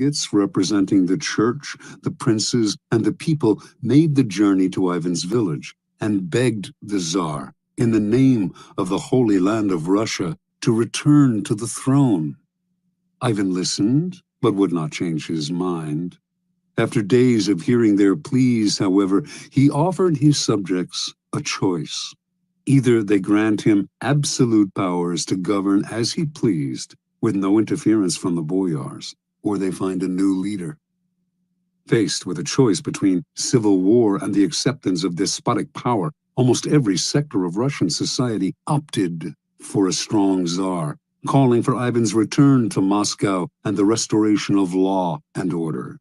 delegates representing the church, the princes, and the people made the journey to Ivan's village and begged the Tsar, in the name of the Holy Land of Russia, to return to the throne. Ivan listened, but would not change his mind. After days of hearing their pleas, however, he offered his subjects a choice. Either they grant him absolute powers to govern as he pleased, with no interference from the boyars, or they find a new leader. Faced with a choice between civil war and the acceptance of despotic power, almost every sector of Russian society opted for a strong Tsar, calling for Ivan's return to Moscow and the restoration of law and order.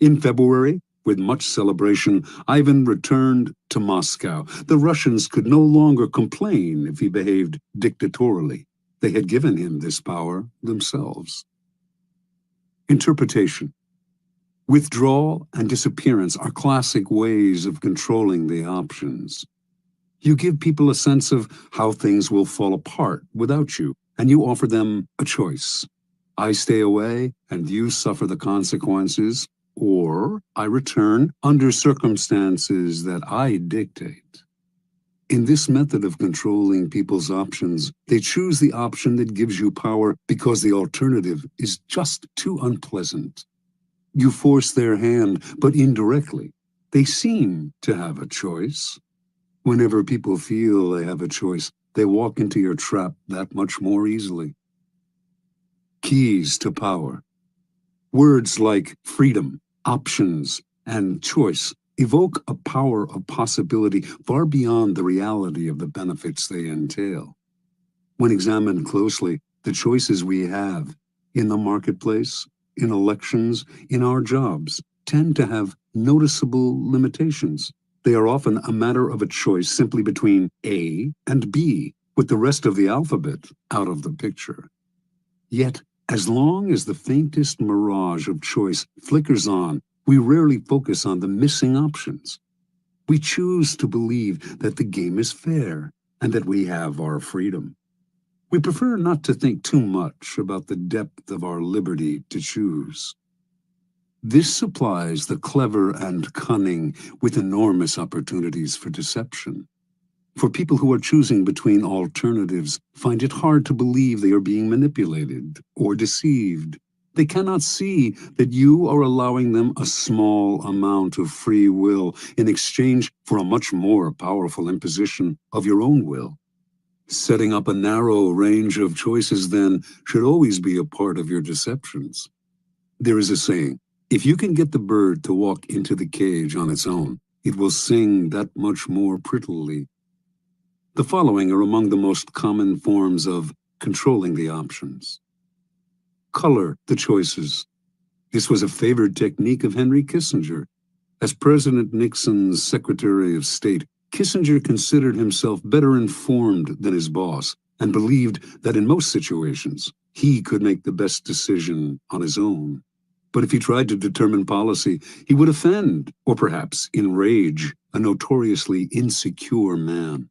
In February, with much celebration, Ivan returned to Moscow. The Russians could no longer complain if he behaved dictatorially. They had given him this power themselves. Interpretation. Withdrawal and disappearance are classic ways of controlling the options. You give people a sense of how things will fall apart without you, and you offer them a choice. I stay away and you suffer the consequences, or I return under circumstances that I dictate. In this method of controlling people's options, they choose the option that gives you power because the alternative is just too unpleasant. You force their hand, but indirectly. They seem to have a choice. Whenever people feel they have a choice, they walk into your trap that much more easily. Keys to power. Words like freedom, options, and choice evoke a power of possibility far beyond the reality of the benefits they entail. When examined closely, the choices we have in the marketplace, in elections, in our jobs, tend to have noticeable limitations. They are often a matter of a choice simply between A and B, with the rest of the alphabet out of the picture. Yet, as long as the faintest mirage of choice flickers on, we rarely focus on the missing options. We choose to believe that the game is fair and that we have our freedom. We prefer not to think too much about the depth of our liberty to choose. This supplies the clever and cunning with enormous opportunities for deception. For people who are choosing between alternatives, find it hard to believe they are being manipulated or deceived. They cannot see that you are allowing them a small amount of free will in exchange for a much more powerful imposition of your own will. Setting up a narrow range of choices, then, should always be a part of your deceptions. There is a saying, if you can get the bird to walk into the cage on its own, it will sing that much more prettily. The following are among the most common forms of controlling the options. Color the choices. This was a favored technique of Henry Kissinger. As President Nixon's Secretary of State, Kissinger considered himself better informed than his boss and believed that in most situations, he could make the best decision on his own. But if he tried to determine policy, he would offend, or perhaps enrage, a notoriously insecure man.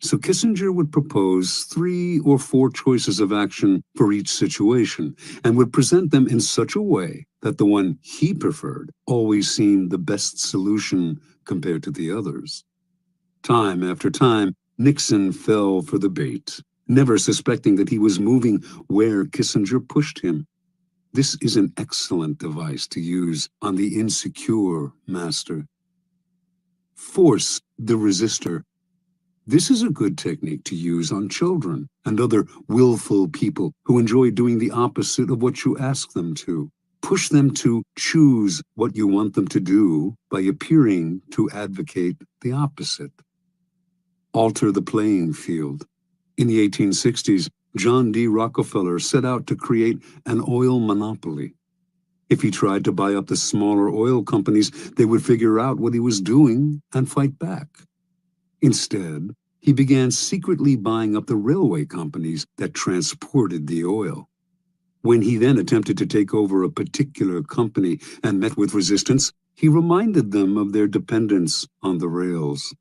So Kissinger would propose 3 or 4 choices of action for each situation, and would present them in such a way that the one he preferred always seemed the best solution compared to the others. Time after time, Nixon fell for the bait, never suspecting that he was moving where Kissinger pushed him. This is an excellent device to use on the insecure master. Force the resistor. This is a good technique to use on children and other willful people who enjoy doing the opposite of what you ask them to. Push them to choose what you want them to do by appearing to advocate the opposite. Alter the playing field. In the 1860s, John D. Rockefeller set out to create an oil monopoly. If he tried to buy up the smaller oil companies, they would figure out what he was doing and fight back. Instead, he began secretly buying up the railway companies that transported the oil. When he then attempted to take over a particular company and met with resistance, he reminded them of their dependence on the rails.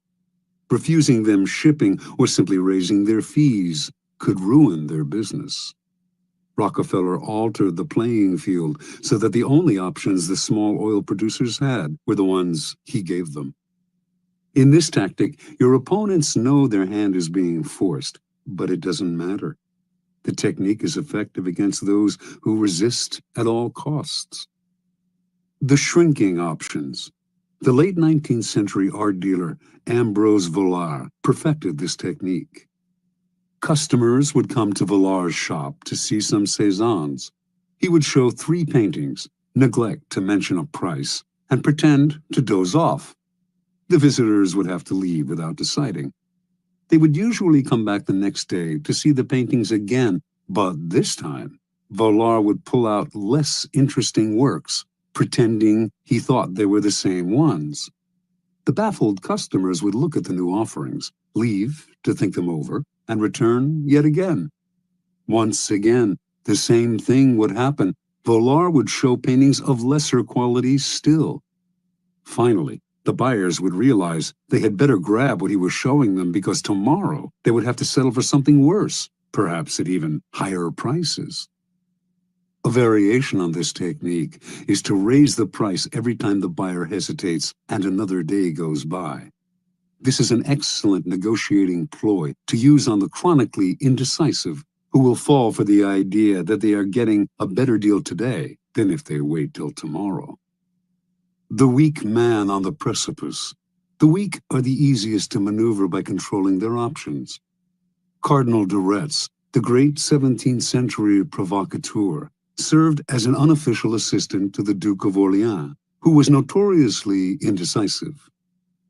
Refusing them shipping or simply raising their fees could ruin their business. Rockefeller altered the playing field so that the only options the small oil producers had were the ones he gave them. In this tactic, your opponents know their hand is being forced, but it doesn't matter. The technique is effective against those who resist at all costs. The shrinking options. The late 19th century art dealer Ambrose Vollard perfected this technique. Customers would come to Vollard's shop to see some Cézannes. He would show 3 paintings, neglect to mention a price, and pretend to doze off. The visitors would have to leave without deciding. They would usually come back the next day to see the paintings again, but this time, Vollard would pull out less interesting works, pretending he thought they were the same ones. The baffled customers would look at the new offerings, leave to think them over, and return yet again. Once again, the same thing would happen. Vollard would show paintings of lesser quality still. Finally, the buyers would realize they had better grab what he was showing them because tomorrow they would have to settle for something worse, perhaps at even higher prices. A variation on this technique is to raise the price every time the buyer hesitates and another day goes by. This is an excellent negotiating ploy to use on the chronically indecisive, who will fall for the idea that they are getting a better deal today than if they wait till tomorrow. The weak man on the precipice. The weak are the easiest to maneuver by controlling their options. Cardinal de Retz, the great 17th century provocateur, served as an unofficial assistant to the Duke of Orleans, who was notoriously indecisive.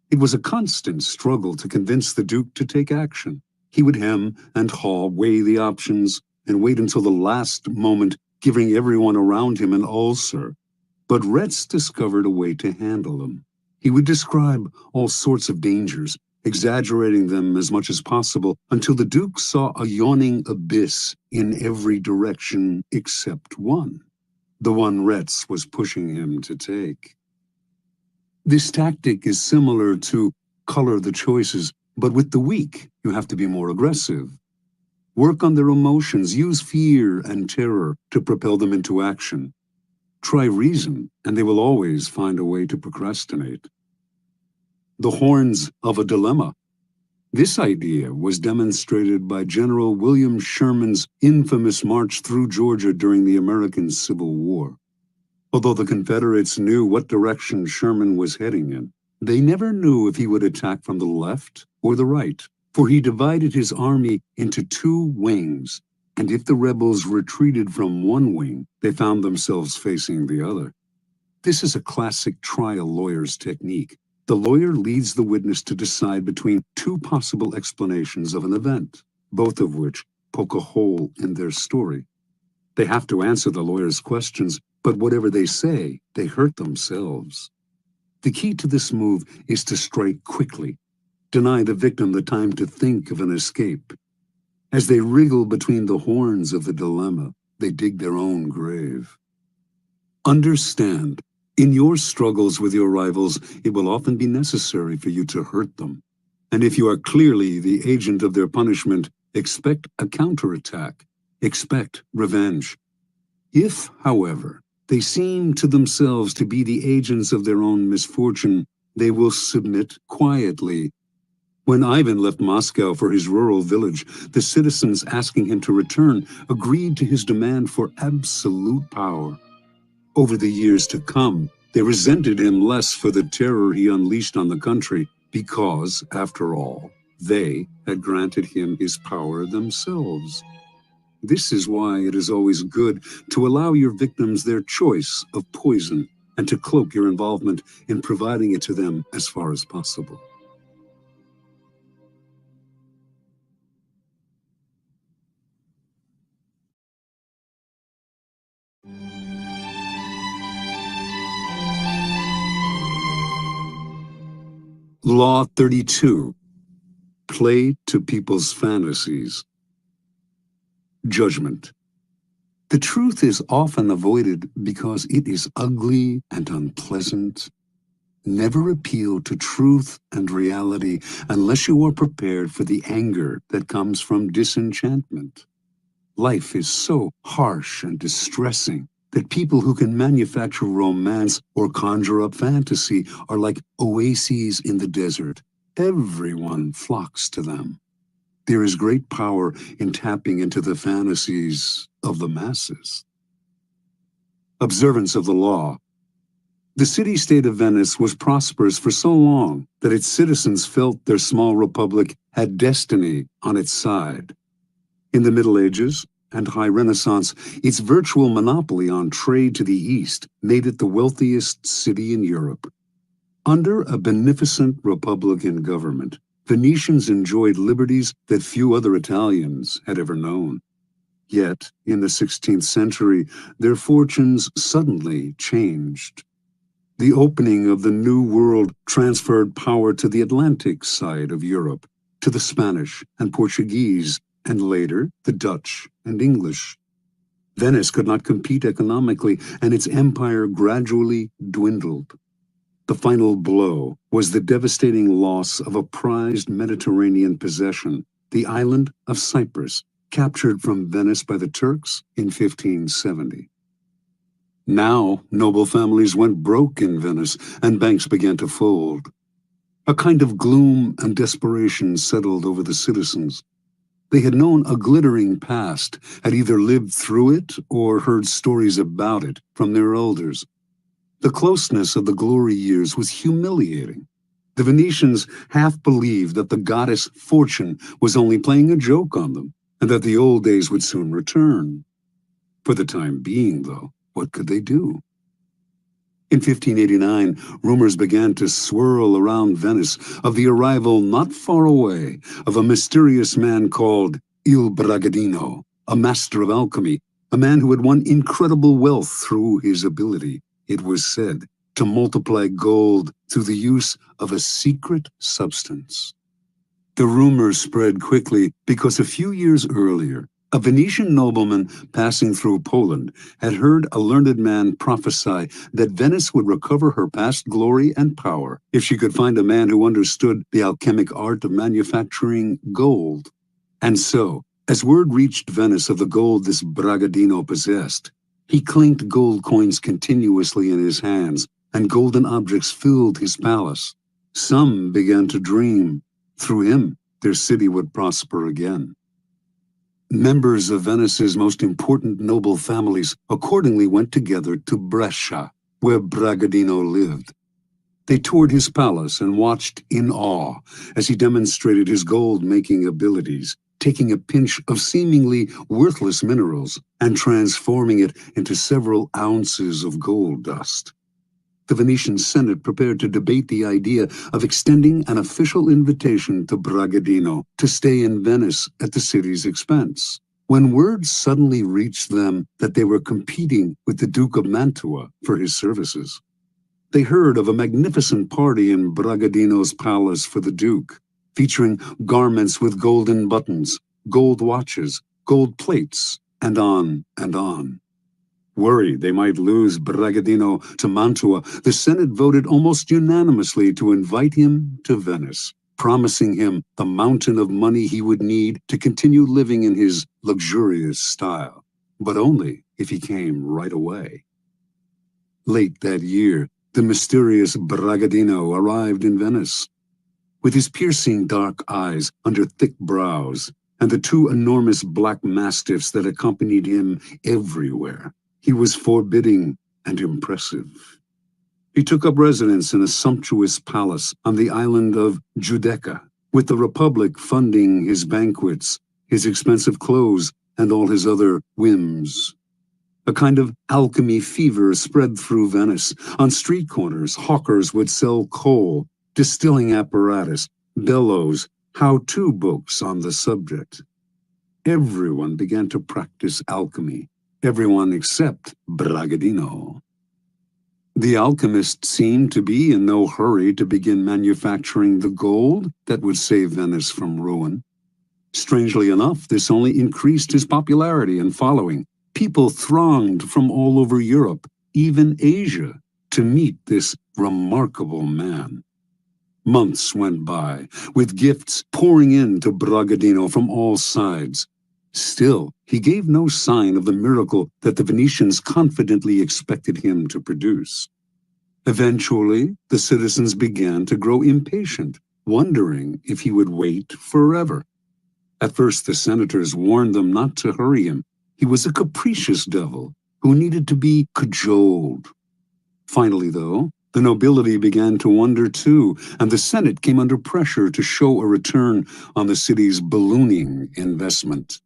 It was a constant struggle to convince the Duke to take action. He would hem and haw, weigh the options, and wait until the last moment, giving everyone around him an ulcer. But Retz discovered a way to handle them. He would describe all sorts of dangers, exaggerating them as much as possible, until the Duke saw a yawning abyss in every direction except one, the one Retz was pushing him to take. This tactic is similar to color the choices, but with the weak, you have to be more aggressive. Work on their emotions, use fear and terror to propel them into action. Try reason, and they will always find a way to procrastinate. The horns of a dilemma. This idea was demonstrated by General William Sherman's infamous march through Georgia during the American Civil War. Although the Confederates knew what direction Sherman was heading in, they never knew if he would attack from the left or the right, for he divided his army into 2 wings, and if the rebels retreated from one wing, they found themselves facing the other. This is a classic trial lawyer's technique. The lawyer leads the witness to decide between 2 possible explanations of an event, both of which poke a hole in their story. They have to answer the lawyer's questions, but whatever they say, they hurt themselves. The key to this move is to strike quickly, deny the victim the time to think of an escape. As they wriggle between the horns of the dilemma, they dig their own grave. Understand, in your struggles with your rivals, it will often be necessary for you to hurt them. And if you are clearly the agent of their punishment, expect a counterattack. Expect revenge. If, however, they seem to themselves to be the agents of their own misfortune, they will submit quietly. When Ivan left Moscow for his rural village, the citizens asking him to return agreed to his demand for absolute power. Over the years to come, they resented him less for the terror he unleashed on the country because, after all, they had granted him his power themselves. This is why it is always good to allow your victims their choice of poison and to cloak your involvement in providing it to them as far as possible. Law 32. Play to people's fantasies. Judgment. The truth is often avoided because it is ugly and unpleasant. Never appeal to truth and reality unless you are prepared for the anger that comes from disenchantment. Life is so harsh and distressing that people who can manufacture romance or conjure up fantasy are like oases in the desert. Everyone flocks to them. There is great power in tapping into the fantasies of the masses. Observance of the law. The city-state of Venice was prosperous for so long that its citizens felt their small republic had destiny on its side. In the Middle Ages and High Renaissance, its virtual monopoly on trade to the East made it the wealthiest city in Europe. Under a beneficent republican government, Venetians enjoyed liberties that few other Italians had ever known. Yet, in the 16th century, their fortunes suddenly changed. The opening of the New World transferred power to the Atlantic side of Europe, to the Spanish and Portuguese, and later the Dutch and English. Venice could not compete economically, and its empire gradually dwindled. The final blow was the devastating loss of a prized Mediterranean possession, the island of Cyprus, captured from Venice by the Turks in 1570. Now, noble families went broke in Venice, and banks began to fold. A kind of gloom and desperation settled over the citizens. They had known a glittering past, had either lived through it or heard stories about it from their elders. The closeness of the glory years was humiliating. The Venetians half believed that the goddess Fortune was only playing a joke on them, and that the old days would soon return. For the time being, though, what could they do? In 1589, rumors began to swirl around Venice of the arrival not far away of a mysterious man called Il Bragadino, a master of alchemy, a man who had won incredible wealth through his ability, it was said, to multiply gold through the use of a secret substance. The rumors spread quickly because a few years earlier, a Venetian nobleman passing through Poland had heard a learned man prophesy that Venice would recover her past glory and power if she could find a man who understood the alchemic art of manufacturing gold. And so, as word reached Venice of the gold this Bragadino possessed, he clinked gold coins continuously in his hands, and golden objects filled his palace. Some began to dream. Through him, their city would prosper again. Members of Venice's most important noble families accordingly went together to Brescia, where Bragadino lived. They toured his palace and watched in awe as he demonstrated his gold-making abilities, taking a pinch of seemingly worthless minerals and transforming it into several ounces of gold dust. The Venetian Senate prepared to debate the idea of extending an official invitation to Bragadino to stay in Venice at the city's expense, when word suddenly reached them that they were competing with the Duke of Mantua for his services. They heard of a magnificent party in Bragadino's palace for the Duke, featuring garments with golden buttons, gold watches, gold plates, and on and on. Worried they might lose Bragadino to Mantua, the Senate voted almost unanimously to invite him to Venice, promising him the mountain of money he would need to continue living in his luxurious style, but only if he came right away. Late that year, the mysterious Bragadino arrived in Venice. With his piercing dark eyes under thick brows, and the two enormous black mastiffs that accompanied him everywhere, he was forbidding and impressive. He took up residence in a sumptuous palace on the island of Giudecca, with the Republic funding his banquets, his expensive clothes, and all his other whims. A kind of alchemy fever spread through Venice. On street corners, hawkers would sell coal, distilling apparatus, bellows, how-to books on the subject. Everyone began to practice alchemy. Everyone except Bragadino. The alchemist seemed to be in no hurry to begin manufacturing the gold that would save Venice from ruin. Strangely enough, this only increased his popularity and following. People thronged from all over Europe, even Asia, to meet this remarkable man. Months went by, with gifts pouring in to Bragadino from all sides. Still, he gave no sign of the miracle that the Venetians confidently expected him to produce. Eventually, the citizens began to grow impatient, wondering if he would wait forever. At first, the senators warned them not to hurry him. He was a capricious devil who needed to be cajoled. Finally, though, the nobility began to wonder too, and the Senate came under pressure to show a return on the city's ballooning investment.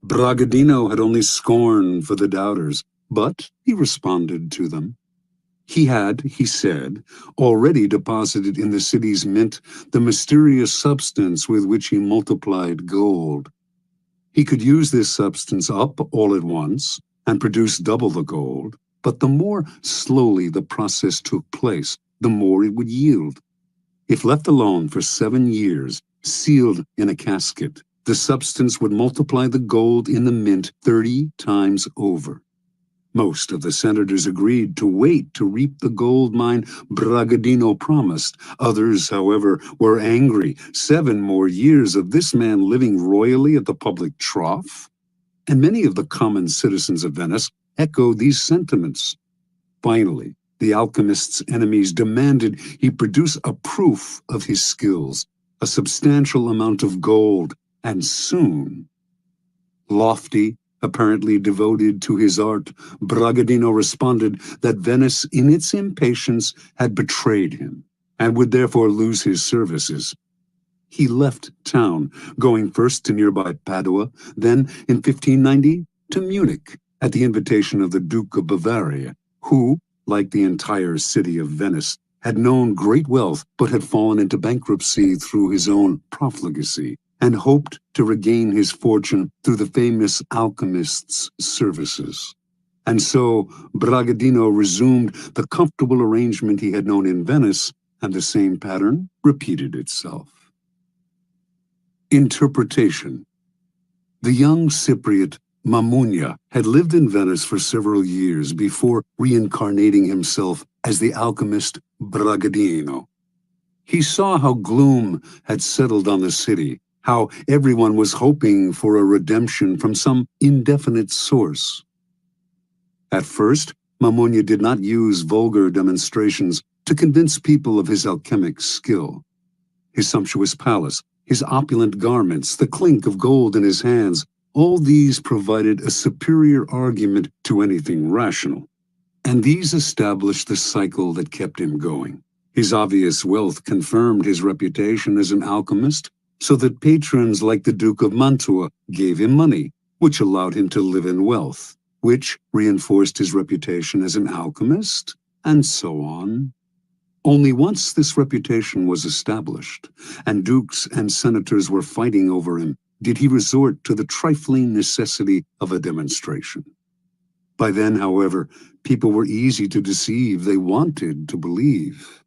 Bragadino had only scorn for the doubters, but he responded to them. He had, he said, already deposited in the city's mint the mysterious substance with which he multiplied gold. He could use this substance up all at once and produce double the gold, but the more slowly the process took place, the more it would yield. If left alone for 7 years, sealed in a casket, the substance would multiply the gold in the mint 30 times over. Most of the senators agreed to wait to reap the gold mine Bragadino promised. Others, however, were angry. 7 more years of this man living royally at the public trough? And many of the common citizens of Venice echoed these sentiments. Finally, the alchemist's enemies demanded he produce a proof of his skills, a substantial amount of gold, and soon. Lofty, apparently devoted to his art, Bragadino responded that Venice, in its impatience, had betrayed him, and would therefore lose his services. He left town, going first to nearby Padua, then, in 1590, to Munich, at the invitation of the Duke of Bavaria, who, like the entire city of Venice, had known great wealth but had fallen into bankruptcy through his own profligacy, and hoped to regain his fortune through the famous alchemist's services. And so Bragadino resumed the comfortable arrangement he had known in Venice, and the same pattern repeated itself. Interpretation. The young Cypriot Mammunia had lived in Venice for several years before reincarnating himself as the alchemist Bragadino. He saw how gloom had settled on the city, how everyone was hoping for a redemption from some indefinite source. At first, Mammunia did not use vulgar demonstrations to convince people of his alchemic skill. His sumptuous palace, his opulent garments, the clink of gold in his hands, all these provided a superior argument to anything rational. And these established the cycle that kept him going. His obvious wealth confirmed his reputation as an alchemist, so that patrons like the Duke of Mantua gave him money, which allowed him to live in wealth, which reinforced his reputation as an alchemist, and so on. Only once this reputation was established, and dukes and senators were fighting over him, did he resort to the trifling necessity of a demonstration. By then, however, people were easy to deceive. They wanted to believe.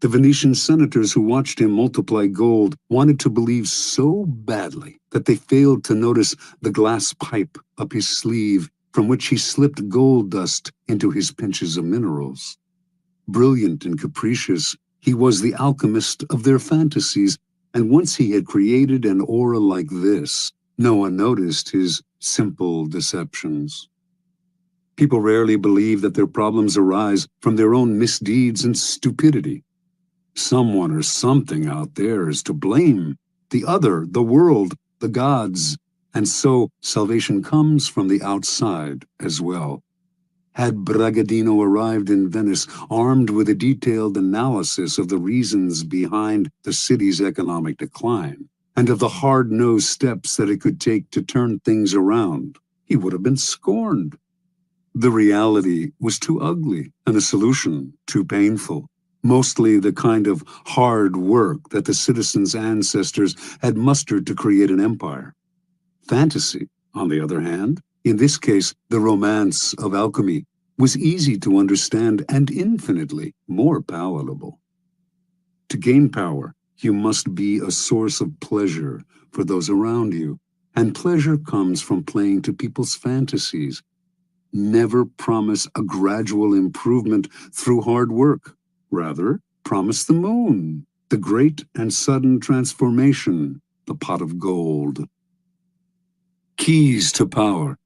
The Venetian senators who watched him multiply gold wanted to believe so badly that they failed to notice the glass pipe up his sleeve from which he slipped gold dust into his pinches of minerals. Brilliant and capricious, he was the alchemist of their fantasies, and once he had created an aura like this, no one noticed his simple deceptions. People rarely believe that their problems arise from their own misdeeds and stupidity. Someone or something out there is to blame. The other, the world, the gods. And so salvation comes from the outside as well. Had Bragadino arrived in Venice armed with a detailed analysis of the reasons behind the city's economic decline, and of the hard-nosed steps that it could take to turn things around, he would have been scorned. The reality was too ugly, and the solution too painful. Mostly the kind of hard work that the citizens' ancestors had mustered to create an empire. Fantasy, on the other hand, in this case the romance of alchemy, was easy to understand and infinitely more palatable. To gain power, you must be a source of pleasure for those around you, and pleasure comes from playing to people's fantasies. Never promise a gradual improvement through hard work. Rather, promise the moon, the great and sudden transformation, the pot of gold. Keys to power.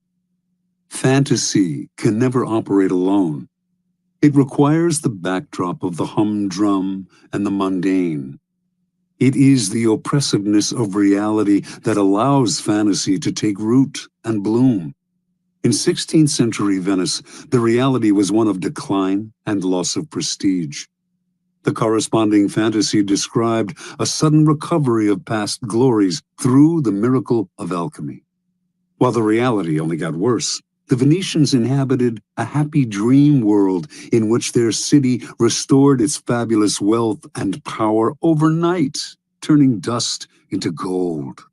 Fantasy can never operate alone. It requires the backdrop of the humdrum and the mundane. It is the oppressiveness of reality that allows fantasy to take root and bloom. In 16th century Venice, the reality was one of decline and loss of prestige. The corresponding fantasy described a sudden recovery of past glories through the miracle of alchemy. While the reality only got worse, the Venetians inhabited a happy dream world in which their city restored its fabulous wealth and power overnight, turning dust into gold.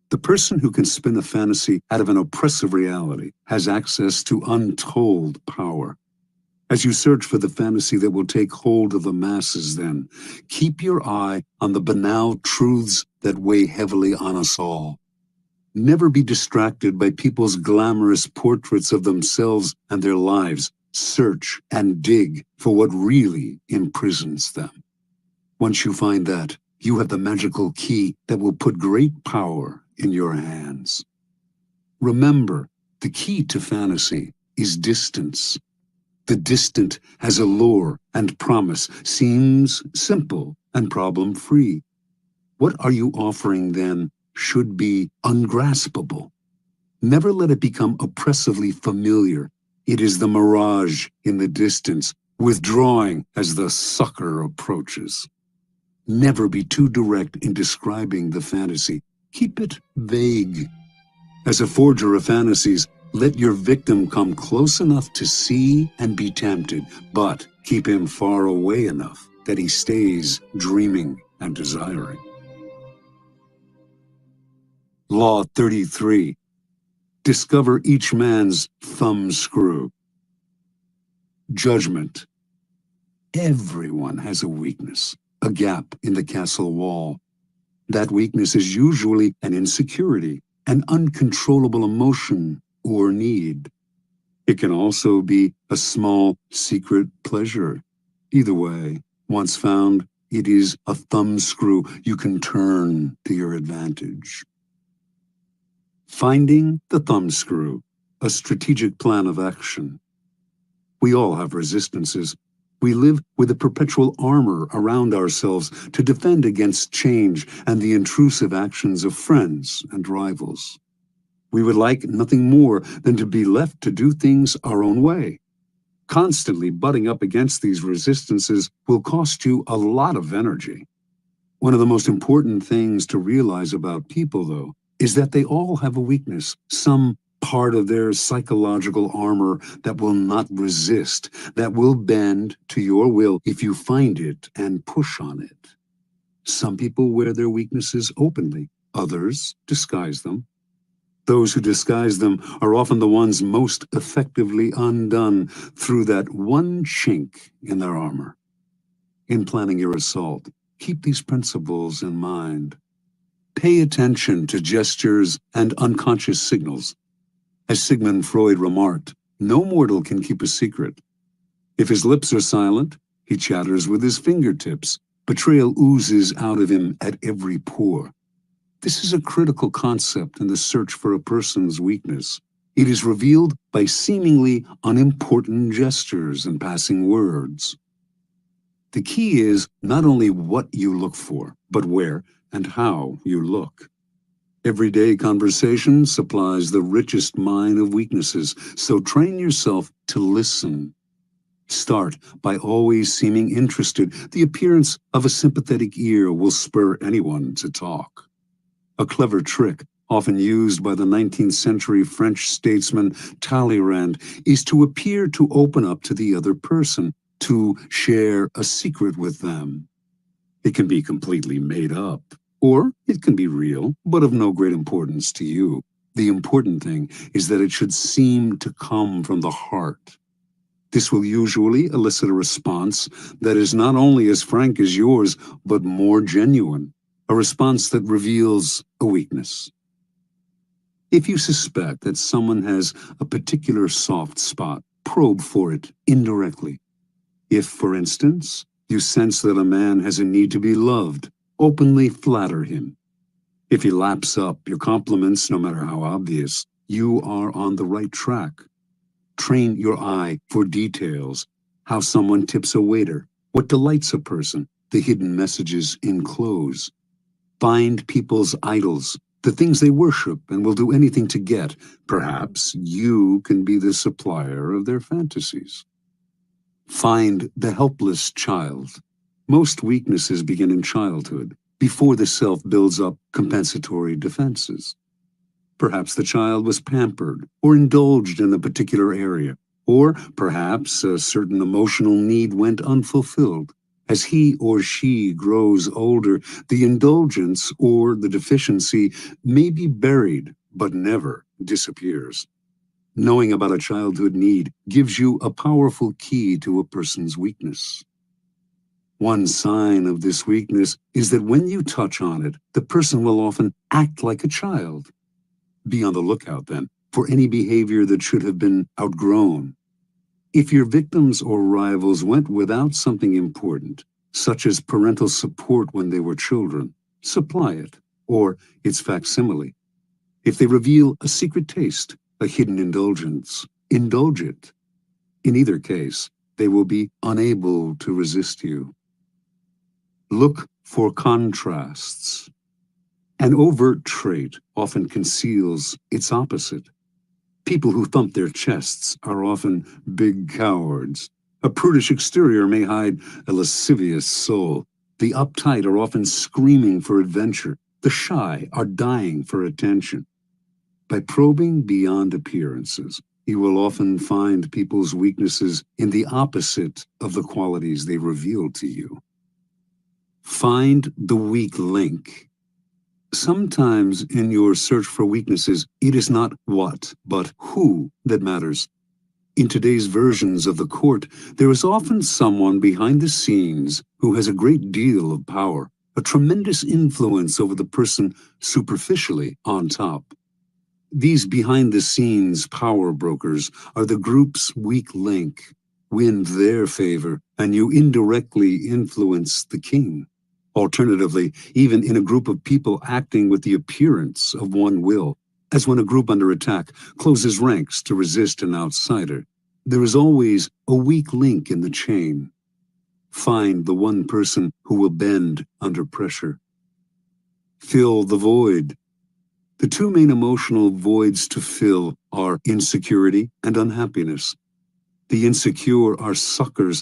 The person who can spin a fantasy out of an oppressive reality has access to untold power. As you search for the fantasy that will take hold of the masses, then, keep your eye on the banal truths that weigh heavily on us all. Never be distracted by people's glamorous portraits of themselves and their lives. Search and dig for what really imprisons them. Once you find that, you have the magical key that will put great power in your hands. Remember, the key to fantasy is distance. The distant has allure and promise, seems simple and problem-free. What are you offering then should be ungraspable. Never let it become oppressively familiar. It is the mirage in the distance, withdrawing as the sucker approaches. Never be too direct in describing the fantasy. Keep it vague. As a forger of fantasies, let your victim come close enough to see and be tempted, but keep him far away enough that he stays dreaming and desiring. Law 33. Discover each man's thumbscrew. Judgment. Everyone has a weakness, a gap in the castle wall. That weakness is usually an insecurity, an uncontrollable emotion or need. It can also be a small, secret pleasure. Either way, once found, it is a thumbscrew you can turn to your advantage. Finding the thumbscrew, a strategic plan of action. We all have resistances. We live with a perpetual armor around ourselves to defend against change and the intrusive actions of friends and rivals. We would like nothing more than to be left to do things our own way. Constantly butting up against these resistances will cost you a lot of energy. One of the most important things to realize about people, though, is that they all have a weakness, some part of their psychological armor that will not resist, that will bend to your will if you find it and push on it. Some people wear their weaknesses openly, others disguise them. Those who disguise them are often the ones most effectively undone through that one chink in their armor. In planning your assault, keep these principles in mind. Pay attention to gestures and unconscious signals. As Sigmund Freud remarked, no mortal can keep a secret. If his lips are silent, he chatters with his fingertips. Betrayal oozes out of him at every pore. This is a critical concept in the search for a person's weakness. It is revealed by seemingly unimportant gestures and passing words. The key is not only what you look for, but where and how you look. Everyday conversation supplies the richest mine of weaknesses, so train yourself to listen. Start by always seeming interested. The appearance of a sympathetic ear will spur anyone to talk. A clever trick, often used by the 19th century French statesman Talleyrand, is to appear to open up to the other person, to share a secret with them. It can be completely made up, or it can be real, but of no great importance to you. The important thing is that it should seem to come from the heart. This will usually elicit a response that is not only as frank as yours, but more genuine, a response that reveals a weakness. If you suspect that someone has a particular soft spot, probe for it indirectly. If, for instance, you sense that a man has a need to be loved, openly flatter him. If he laps up your compliments, no matter how obvious, you are on the right track. Train your eye for details, how someone tips a waiter, what delights a person, the hidden messages in clothes. Find people's idols, the things they worship and will do anything to get. Perhaps you can be the supplier of their fantasies. Find the helpless child. Most weaknesses begin in childhood, before the self builds up compensatory defenses. Perhaps the child was pampered or indulged in a particular area, or perhaps a certain emotional need went unfulfilled. As he or she grows older, the indulgence or the deficiency may be buried, but never disappears. Knowing about a childhood need gives you a powerful key to a person's weakness. One sign of this weakness is that when you touch on it, the person will often act like a child. Be on the lookout, then, for any behavior that should have been outgrown. If your victims or rivals went without something important, such as parental support when they were children, supply it, or its facsimile. If they reveal a secret taste, a hidden indulgence, indulge it. In either case, they will be unable to resist you. Look for contrasts. An overt trait often conceals its opposite. People who thump their chests are often big cowards. A prudish exterior may hide a lascivious soul. The uptight are often screaming for adventure. The shy are dying for attention. By probing beyond appearances, you will often find people's weaknesses in the opposite of the qualities they reveal to you. Find the weak link. Sometimes in your search for weaknesses, it is not what, but who that matters. In today's versions of the court, there is often someone behind the scenes who has a great deal of power, a tremendous influence over the person superficially on top. These behind-the-scenes power brokers are the group's weak link. Win their favor, and you indirectly influence the king. Alternatively, even in a group of people acting with the appearance of one will, as when a group under attack closes ranks to resist an outsider, there is always a weak link in the chain. Find the one person who will bend under pressure. Fill the void. The two main emotional voids to fill are insecurity and unhappiness. The insecure are suckers